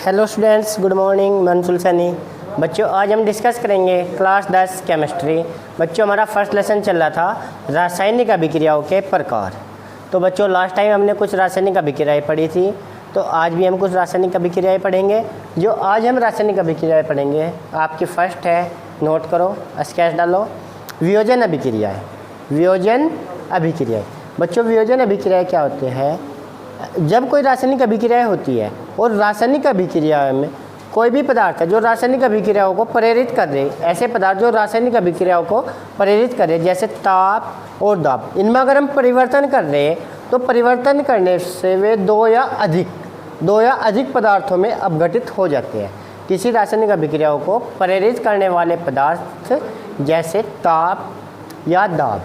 Hello students, good morning. Mansool Sunny. बच्चों, आज हम डिस्कस करेंगे क्लास 10 केमिस्ट्री। बच्चों, हमारा फर्स्ट लेसन चल रहा था रासायनिक अभिक्रियाओं के प्रकार। तो बच्चों, लास्ट टाइम हमने कुछ रासायनिक अभिक्रियाएं पढ़ी थी, तो आज भी हम कुछ रासायनिक अभिक्रियाएं पढ़ेंगे। जो आज हम रासायनिक अभिक्रियाएं पढ़ेंगे आपकी फर्स्ट है, नोट करो, स्केच डालो। वियोजन अभिक्रियाएँ। वियोजन अभिक्रियाएँ। बच्चों, वियोजन अभिक्रियाएँ क्या होते हैं? जब कोई रासायनिक अभिक्रिया होती है और रासायनिक अभिक्रिया में कोई भी पदार्थ है जो रासायनिक अभिक्रियाओं को प्रेरित कर रहे, ऐसे पदार्थ जो रासायनिक अभिक्रियाओं को प्रेरित कर रहे, जैसे ताप और दाब, इनमें अगर हम परिवर्तन कर रहे हैं तो परिवर्तन करने से वे दो या अधिक पदार्थों में अपघटित हो जाते हैं। किसी रासायनिक अभिक्रियाओं को प्रेरित करने वाले पदार्थ जैसे ताप या दाब,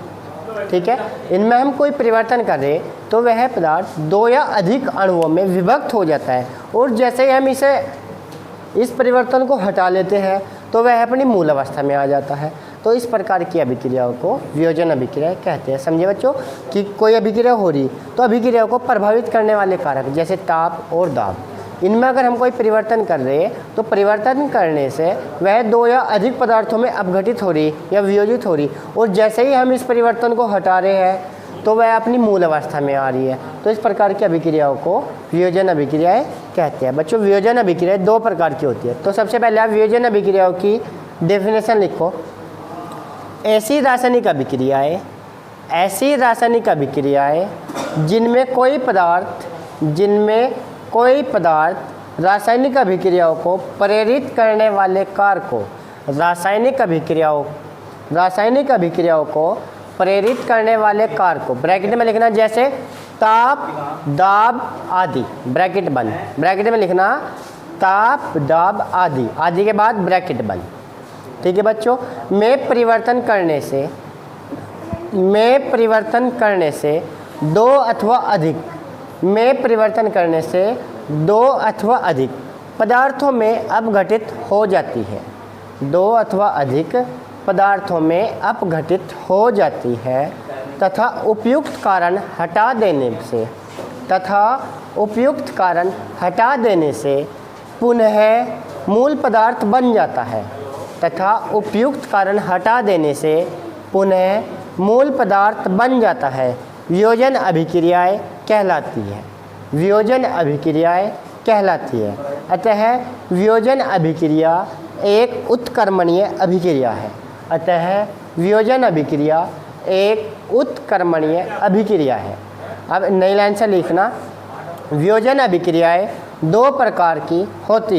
ठीक है, इनमें हम कोई परिवर्तन कर रहे तो वह पदार्थ दो या अधिक अणुओं में विभक्त हो जाता है, और जैसे ही हम इस परिवर्तन को हटा लेते हैं तो वह अपनी मूल अवस्था में आ जाता है। तो इस प्रकार की अभिक्रियाओं को वियोजन अभिक्रिया कहते हैं। समझे बच्चों कि कोई अभिक्रिया हो रही तो अभिक्रिया को प्रभावित करने वाले कारक जैसे ताप और दाब, इनमें अगर हम कोई परिवर्तन कर रहे हैं तो परिवर्तन करने से वह दो या अधिक पदार्थों में अपघटित हो रही या वियोजित हो रही, और जैसे ही हम इस परिवर्तन को हटा रहे हैं तो वह अपनी मूल अवस्था में आ रही है। तो इस प्रकार की अभिक्रियाओं को वियोजन अभिक्रियाएं कहते हैं। बच्चों, वियोजन अभिक्रियाएं दो प्रकार की होती है। तो सबसे पहले आप वियोजन अभिक्रियाओं की डेफिनेशन लिखो। ऐसी रासायनिक अभिक्रियाएं जिनमें कोई पदार्थ रासायनिक अभिक्रियाओं को प्रेरित करने वाले कारक को रासायनिक अभिक्रियाओं को प्रेरित करने वाले कारक को ब्रैकेट में लिखना, जैसे ताप, दाब आदि, ब्रैकेट में लिखना ताप, दाब आदि के बाद ब्रैकेट बंद। ठीक है बच्चों, में परिवर्तन करने से दो अथवा अधिक पदार्थों में अपघटित हो जाती है। दो अथवा अधिक पदार्थों में अपघटित हो जाती है तथा उपयुक्त कारण हटा देने से पुनः मूल पदार्थ बन जाता है। वियोजन अभिक्रियाएं कहलाती है। अतः वियोजन अभिक्रिया एक उत्क्रमणीय अभिक्रिया है। अब नई लाइन से लिखना, वियोजन अभिक्रियाएं दो प्रकार की होती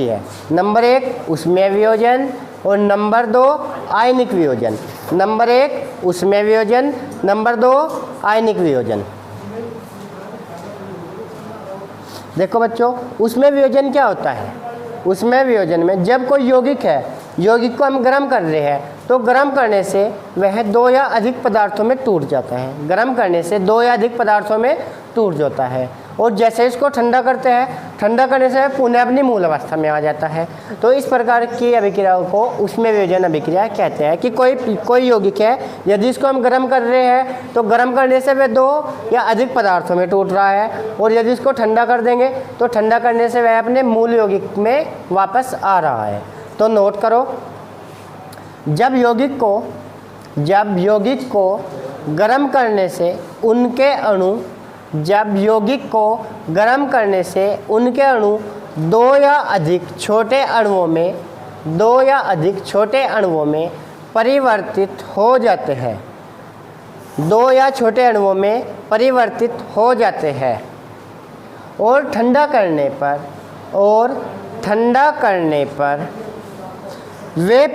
है। नंबर एक उष्मीय वियोजन और नंबर दो आयनिक वियोजन। देखो बच्चों, उष्मीय वियोजन क्या होता है? उष्मीय वियोजन में जब कोई यौगिक को हम गर्म कर रहे हैं तो गर्म करने से वह दो या अधिक पदार्थों में टूट जाता है, और जैसे इसको ठंडा करते हैं, ठंडा करने से पुनः अपनी मूल अवस्था में आ जाता है। तो इस प्रकार की अभिक्रियाओं को उष्मीय वियोजन अभिक्रिया कहते हैं। कि कोई यौगिक है, यदि इसको हम गर्म कर रहे हैं तो गर्म करने से वह दो या अधिक पदार्थों में टूट रहा है, और यदि इसको ठंडा कर देंगे तो ठंडा करने से वह अपने मूल यौगिक में वापस आ रहा है। तो नोट करो, जब यौगिक को गर्म करने से उनके अणु दो या अधिक छोटे अणुओं में परिवर्तित हो जाते हैं, और ठंडा करने पर वे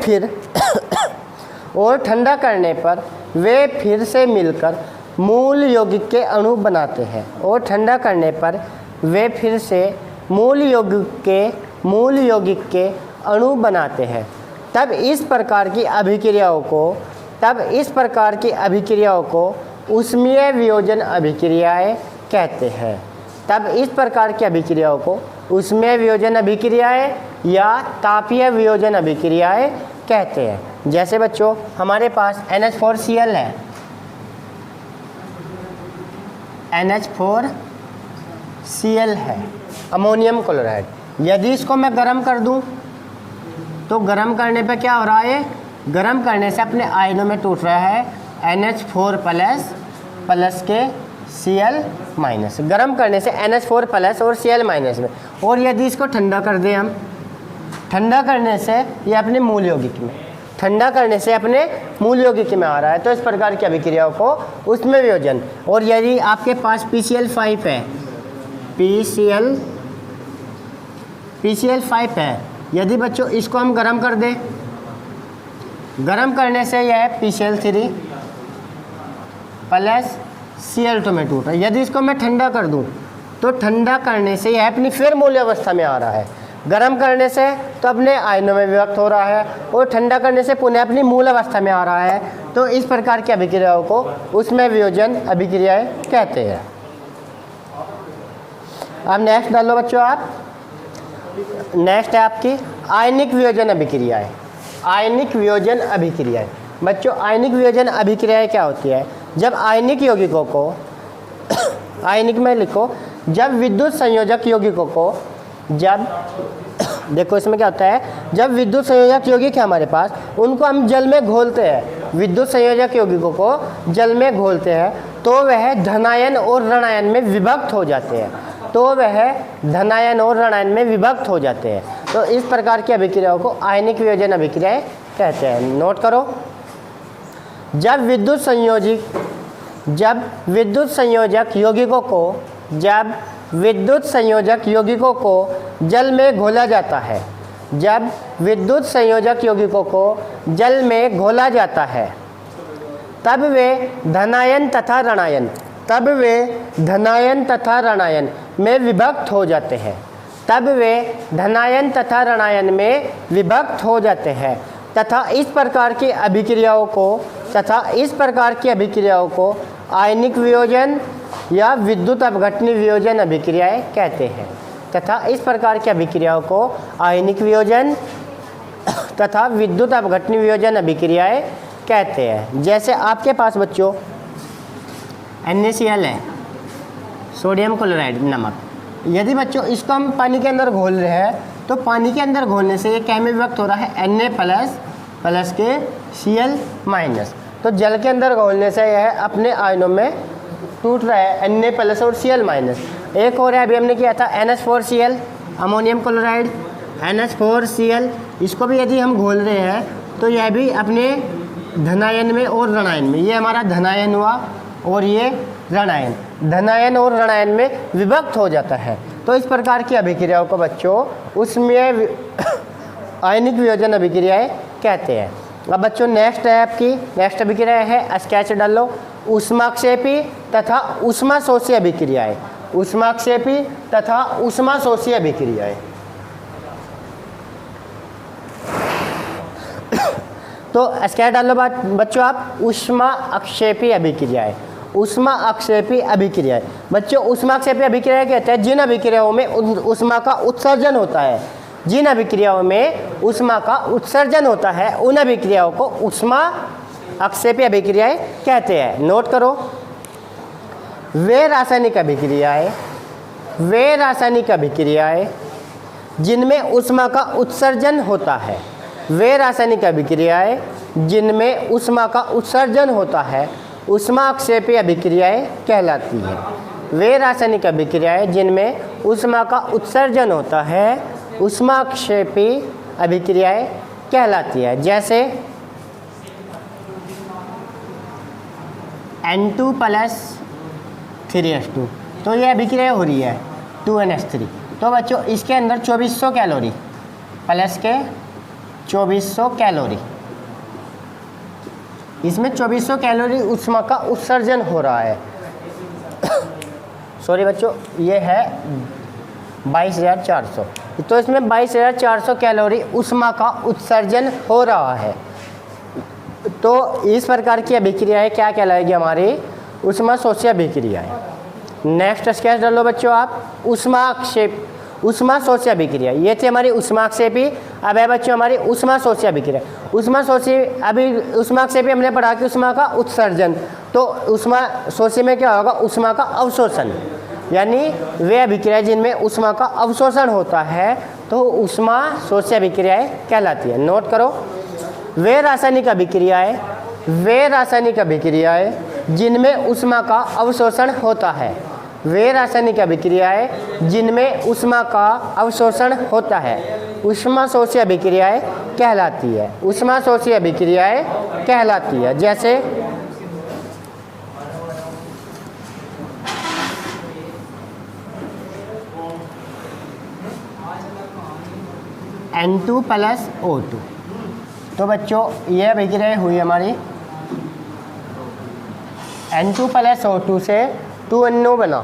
फिर से मिलकर मूल यौगिक के अणु बनाते हैं। तब इस प्रकार की अभिक्रियाओं को उष्मीय वियोजन अभिक्रियाएं कहते हैं। या तापीय वियोजन अभिक्रियाएं कहते हैं। जैसे बच्चों हमारे पास NH4Cl है, NH4 Cl है, अमोनियम क्लोराइड। यदि इसको मैं गर्म कर दूं तो गर्म करने पे क्या हो रहा है, गर्म करने से अपने आयनों में टूट रहा है NH4 प्लस के Cl-, गर्म करने से NH4 प्लस और Cl- में। और यदि इसको ठंडा कर दें हम, ठंडा करने से ये अपने मूल यौगिक में, ठंडा करने से अपने मूल यौगिक में आ रहा है। तो इस प्रकार की अभिक्रियाओं को उसमें वियोजन। और यदि आपके पास PCl5 है, PCl5 है, यदि बच्चों इसको हम गर्म कर दें, गर्म करने से यह PCl3 प्लस Cl2 में टूट रहा है। यदि इसको मैं ठंडा कर दूं तो ठंडा करने से यह अपनी फिर मूल अवस्था में आ रहा है। गर्म करने से तो अपने आयनों में विभक्त हो रहा है और ठंडा करने से पुनः अपनी मूल अवस्था में आ रहा है। तो इस प्रकार की अभिक्रियाओं को उसमें वियोजन अभिक्रियाएं कहते हैं। अब नेक्स्ट डालो बच्चों आप, नेक्स्ट है आपकी आयनिक वियोजन अभिक्रियाएं। आयनिक वियोजन अभिक्रियाएं बच्चों, आयनिक वियोजन अभिक्रियाएं क्या होती है? जब आयनिक यौगिकों को आयनिक में लिखो, जब विद्युत संयोजक यौगिकों को, जब देखो इसमें क्या होता है, जब विद्युत संयोजक यौगिक है हमारे पास, उनको हम जल में घोलते हैं, विद्युत संयोजक यौगिकों को जल में घोलते हैं, तो वह धनायन और ऋणायन में विभक्त हो जाते हैं। तो वह धनायन और ऋणायन में विभक्त हो जाते हैं। तो इस प्रकार की अभिक्रियाओं को आयनिक वियोजन अभिक्रियाएं कहते हैं। नोट करो, जब विद्युत संयोजक यौगिकों को, जब विद्युत संयोजक यौगिकों को जल में घोला जाता है, जब विद्युत संयोजक यौगिकों को जल में घोला जाता है, तब वे धनायन तथा ऋणायन, तब वे धनायन तथा ऋणायन में विभक्त हो जाते हैं, तब वे धनायन तथा ऋणायन में विभक्त हो जाते हैं। तथा इस प्रकार की अभिक्रियाओं को आयनिक वियोजन या विद्युत अपघटनी वियोजन अभिक्रियाएं कहते हैं। तथा इस प्रकार की अभिक्रियाओं को आयनिक वियोजन तथा विद्युत अपघटनी वियोजन अभिक्रियाएं कहते हैं। जैसे आपके पास बच्चों NaCl है, सोडियम क्लोराइड नमक, यदि बच्चों इसको हम पानी के अंदर घोल रहे हैं, तो पानी के अंदर घोलने से ये क्या में विभक्त हो रहा है, Na प्लस के Cl-। तो जल के अंदर घोलने से यह अपने आयनों में टूट रहा है Na प्लस और Cl-। एक और है, अभी हमने किया था NH4Cl, अमोनियम क्लोराइड, NH4Cl, इसको भी यदि हम घोल रहे हैं तो यह भी अपने धनायन में और ऋणायन में, ये हमारा धनायन हुआ और ये ऋणायन, धनायन और ऋणायन में विभक्त हो जाता है। तो इस प्रकार की अभिक्रियाओं को बच्चों उसमें आयनिक वियोजन अभिक्रियाएं कहते हैं। अब बच्चों नेक्स्ट है आपकी, नेक्स्ट अभिक्रिया है, स्केच डालो, ऊष्माक्षेपी तथा ऊष्माशोषी अभिक्रियाएं। ऊष्माक्षेपी तथा ऊष्माशोषी अभिक्रियाएं। तो स्केच डालो बच्चों आप, ऊष्मा अक्षेपी अभिक्रियाएं। ऊष्मा अक्षेपी अभिक्रियाएं बच्चों, ऊष्माक्षेपी अभिक्रियाएं कहते हैं जिन अभिक्रियाओं में ऊष्मा का उत्सर्जन होता है, जिन अभिक्रियाओं में ऊष्मा का उत्सर्जन होता है उन अभिक्रियाओं को ऊष्मा अक्षेपी अभिक्रियाएं कहते हैं। नोट करो, वे रासायनिक अभिक्रियाएं जिनमें ऊष्मा का उत्सर्जन होता है, वे रासायनिक अभिक्रियाएं जिनमें ऊष्मा का उत्सर्जन होता है ऊष्मा अक्षेपी अभिक्रियाएं कहलाती हैं। वे रासायनिक अभिक्रियाएं जिनमें ऊष्मा का उत्सर्जन होता है ऊष्माक्षेपी अभिक्रियाएं कहलाती है। जैसे N2 प्लस 3H2, तो ये अभिक्रिया हो रही है 2NH3। तो बच्चों इसके अंदर 2400 कैलोरी प्लस के 2400 कैलोरी, इसमें 2400 कैलोरी ऊष्मा का उत्सर्जन हो रहा है। सॉरी बच्चों, ये है 22,400, तो इसमें 22,400 कैलोरी ऊष्मा का उत्सर्जन हो रहा है। तो इस प्रकार की अभिक्रियाएं क्या कहलाएगी, हमारी ऊष्माशोषी अभिक्रियाएं। नेक्स्ट स्केच डालो बच्चों आप, ऊष्माशोषी अभिक्रिया, ये थी हमारी ऊष्माक्षेपी। अब है बच्चों हमारी ऊष्माशोषी अभिक्रिया। ऊष्माक्षेपी हमने पढ़ा कि ऊष्मा का उत्सर्जन, तो ऊष्माशोषी में क्या होगा, ऊष्मा का अवशोषण। यानी वे अभिक्रियाएं जिनमें ऊष्मा का अवशोषण होता है तो ऊष्मा शोष्य अभिक्रियाएं कहलाती है। नोट करो, वे रासायनिक अभिक्रियाएं जिनमें ऊष्मा का अवशोषण होता है, वे रासायनिक अभिक्रियाएं जिनमें ऊष्मा का अवशोषण होता है ऊष्मा शोषी अभिक्रियाएं कहलाती है। ऊष्मा शोषी अभिक्रियाएं कहलाती है। जैसे N2 प्लस O2। तो बच्चों ये अभिक्रिया हुई हमारी N2 प्लस O2 से 2NO बना,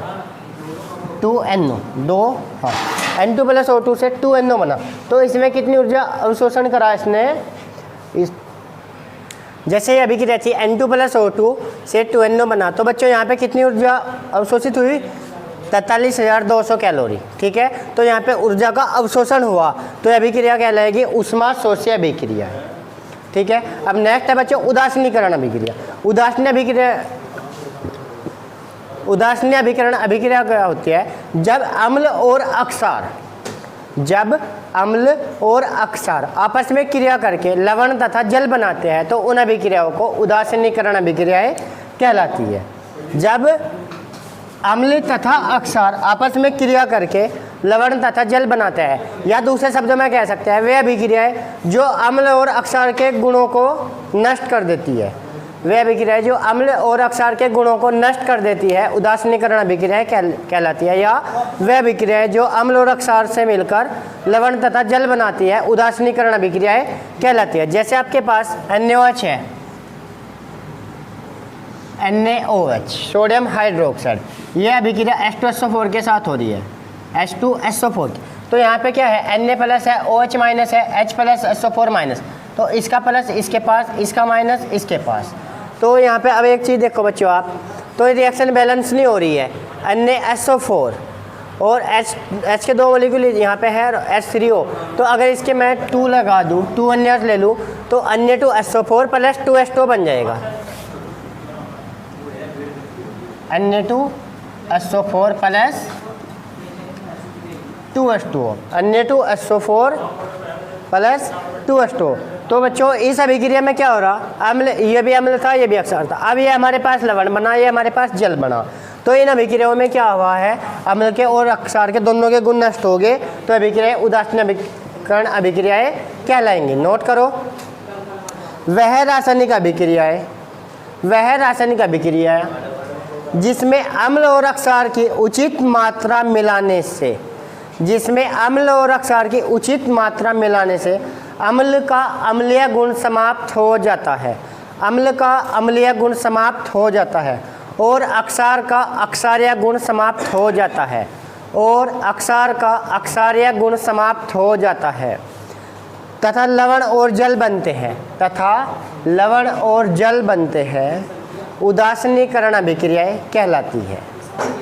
2NO दो, हाँ N2 प्लस O2 से 2NO बना। तो इसमें कितनी ऊर्जा अवशोषण करा इसने, इस जैसे ये अभिक्रिया थी N2 प्लस O2 से 2NO बना, तो बच्चों यहाँ पे कितनी ऊर्जा अवशोषित हुई, 43,200 कैलोरी। ठीक है, तो यहाँ पे ऊर्जा का अवशोषण हुआ, तो यह अभिक्रिया कहलाएगी ऊष्मा शोषी अभिक्रिया। ठीक है, अब नेक्स्ट है बच्चों उदासीनीकरण अभिक्रिया। उदासीन अभिकरण अभिक्रिया क्या होती है, जब अम्ल और अक्षार आपस में क्रिया करके लवण तथा जल बनाते हैं तो उन अभिक्रियाओं को उदासीनीकरण अभिक्रियाएं कहलाती है। जब अम्ल तथा अक्षार आपस में क्रिया करके लवण तथा जल बनाते हैं, या दूसरे शब्दों में कह सकते हैं वे अभिक्रियाएं जो अम्ल और अक्षार के गुणों को नष्ट कर देती है, वे अभिक्रियाएं जो अम्ल और अक्षार के गुणों को नष्ट कर देती है उदासीनीकरण अभिक्रियाएं कहलाती है। या वे अभिक्रियाएं जो अम्ल और अक्षार से मिलकर लवण तथा जल बनाती है उदासीनीकरण अभिक्रियाएं कहलाती है। जैसे आपके पास NaOH है, NaOH सोडियम हाइड्रोक्साइड, यह अभिक्रिया H2SO4 के साथ हो रही है, H2SO4। तो यहाँ पे क्या है, Na प्लस है, OH माइनस है, H प्लस SO4 माइनस, तो इसका प्लस इसके पास, इसका माइनस इसके पास। तो यहाँ पे अब एक चीज़ देखो बच्चों आप, तो रिएक्शन बैलेंस नहीं हो रही है। NaSO4 और H के दो मॉलिक्यूल यहाँ पे है H3O, तो अगर इसके मैं 2 लगा दूँ, 2 अन्य ले लूँ, तो Na2SO4 प्लस 2H2O बन जाएगा। Na2SO4 plus 2H2O, Na2SO4 plus 2H2O। तो बच्चों इस अभिक्रिया में क्या हो रहा, अम्ल, ये भी अम्ल था, ये भी अक्षार था, अब ये हमारे पास लवण बना, ये हमारे पास जल बना। तो इन अभिक्रियाओं में क्या हुआ है, अम्ल के और अक्षार के दोनों के गुण नष्ट हो गए, तो अभिक्रियाएं उदासीनीकरण अभिक्रियाएं कहलाएंगी। नोट करो, वह रासायनिक अभिक्रिया जिसमें अम्ल और अक्षार की उचित मात्रा मिलाने से, अम्ल का अम्लीय गुण समाप्त हो जाता है, और अक्षार का अक्षारीय गुण समाप्त हो जाता है, तथा लवण और जल बनते हैं उदासीनीकरण अभिक्रियाएं कहलाती है।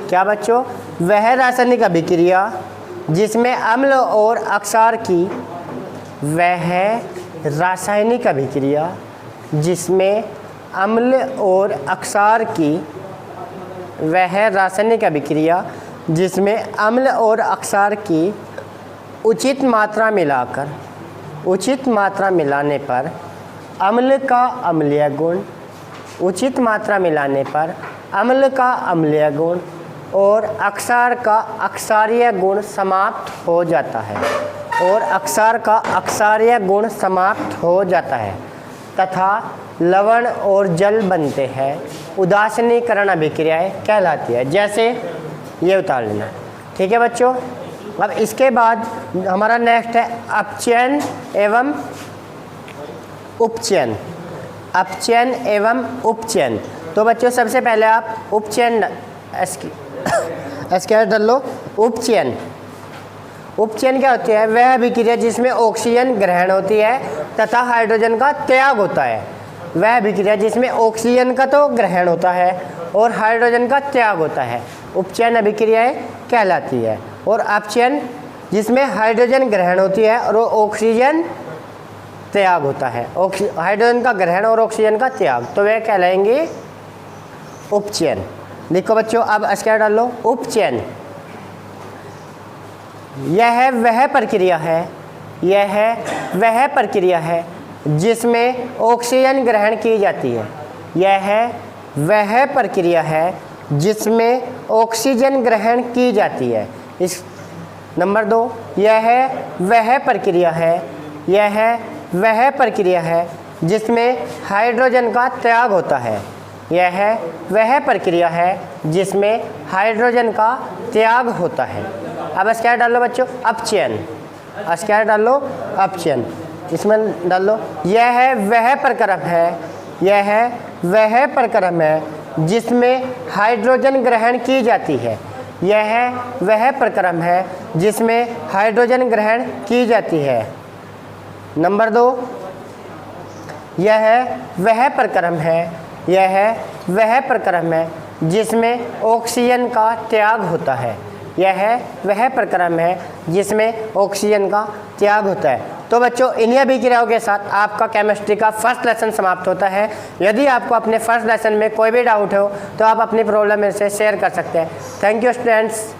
क्या बच्चों, वह रासायनिक अभिक्रिया जिसमें अम्ल और अक्षार की उचित मात्रा मिलाने पर अम्ल का अम्लीय गुण और अक्षार का अक्षारीय गुण समाप्त हो जाता है, तथा लवण और जल बनते हैं उदासीनीकरण अभिक्रियाएं कहलाती है। जैसे ये उतार लेना। ठीक है बच्चों, अब इसके बाद हमारा नेक्स्ट है अपचयन एवं उपचयन। तो बच्चों सबसे पहले आप उपचयन एसके डाल लो। उपचयन क्या होती है, वह अभिक्रिया जिसमें ऑक्सीजन ग्रहण होती है तथा हाइड्रोजन का त्याग होता है। वह अभिक्रिया जिसमें ऑक्सीजन का तो ग्रहण होता है और हाइड्रोजन का त्याग होता है, उपचयन अभिक्रियाएं कहलाती है। और अपचयन जिसमें हाइड्रोजन ग्रहण होती है और ऑक्सीजन त्याग होता है, हाइड्रोजन का ग्रहण और ऑक्सीजन का त्याग, तो वे कहलाएंगे उपचयन। देखो बच्चों, अब स्क्वायर डाल लो, उपचयन। यह वह प्रक्रिया है, यह वह प्रक्रिया है जिसमें ऑक्सीजन ग्रहण की जाती है। यह वह प्रक्रिया है जिसमें ऑक्सीजन ग्रहण की जाती है। इस नंबर 2, यह वह प्रक्रिया है, यह वह प्रक्रिया है जिसमें हाइड्रोजन का त्याग होता है। यह वह प्रक्रिया है जिसमें हाइड्रोजन का त्याग होता है। अब स्क्वायर डाल लो बच्चों, अपचयन। स्क्वायर डाल लो, अपचयन। इसमें डाल लो, यह वह प्रक्रम है, यह वह प्रक्रम है जिसमें हाइड्रोजन ग्रहण की जाती है। यह वह प्रक्रम है जिसमें हाइड्रोजन ग्रहण की जाती है। नंबर 2, यह वह प्रक्रम है, यह वह प्रक्रम है जिसमें ऑक्सीजन का त्याग होता है। यह वह प्रक्रम है जिसमें ऑक्सीजन का त्याग होता है। तो बच्चों, इन्हीं अभिक्रियाओं के साथ आपका केमिस्ट्री का फर्स्ट लेसन समाप्त होता है। यदि आपको अपने फर्स्ट लेसन में कोई भी डाउट हो तो आप अपनी प्रॉब्लम मेरे से शेयर कर सकते हैं। Thank you students.